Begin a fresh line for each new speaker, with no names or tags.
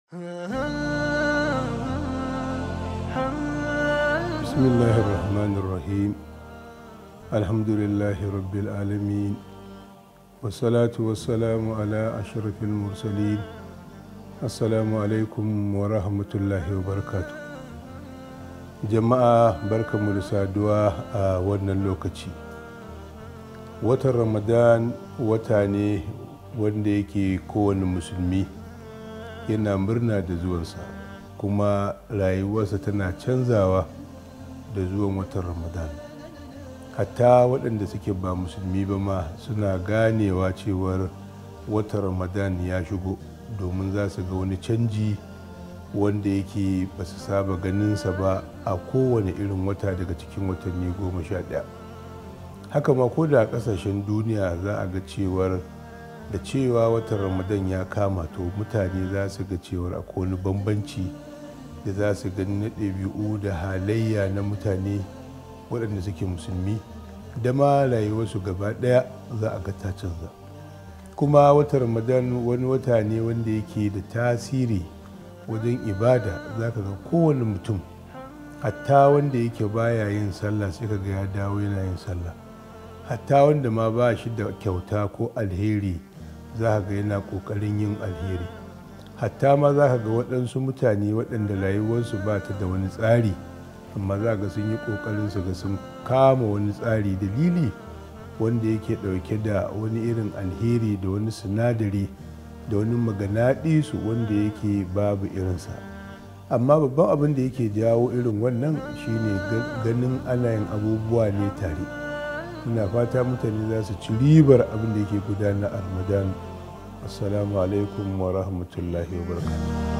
بسم الله الرحمن الرحيم الحمد لله رب العالمين والصلاة والسلام على أشرف المرسلين السلام عليكم ورحمة الله وبركاته jama'a barkamu da saduwa a wannan lokaci. Watan Ramadan wata ne wanda yake kowane musulmi yana murna da zuwansa, kuma rayuwarsa tana canzawa da zuwan watan Ramadan. Hatta waɗanda suke ba musulmi ba ma suna ganewa cewar watan Ramadan ya shigo, domin za su ga wani canji wanda yake ba su saba ganinsa ba a kowane irin wata daga cikin watanni 11. Haka ma ko da ƙasashen duniya za a ga cewar da cewa watan Ramadan ya kama, to mutane za su ga cewar akwai wani bambanci da za su gani na ɗabi'u da halayya na mutane waɗanda suke musulmi, da ma rayuwarsu gaba ɗaya za a ga ta canza. Kuma watan Ramadan wani wata ne wanda yake da tasiri wajen ibada. Za ka ga kowane mutum, hatta wanda yake baya yin sallah sai ka ga ya dawo yana yin sallah, hatta wanda ma ba shi da kyauta ko alheri za ka ga yana ƙoƙarin yin alheri, hatta ma za ka ga waɗansu mutane waɗanda rayuwarsu ba ta da wani tsari, amma za ga sun yi ƙoƙarin su ga sun kama wani tsari, dalili wanda yake ɗauke da wani irin alheri da wani sinadari da wani maganaɗisu wanda yake babu irinsa. Amma babban abin da yake jawo irin wannan shine ganin ana yin abubuwa ne tare. Ina fata mutane za su ci ribar abin da yake gudana a Ramadan. Assalamu alaikum wa rahmatullahi wa barakatuh.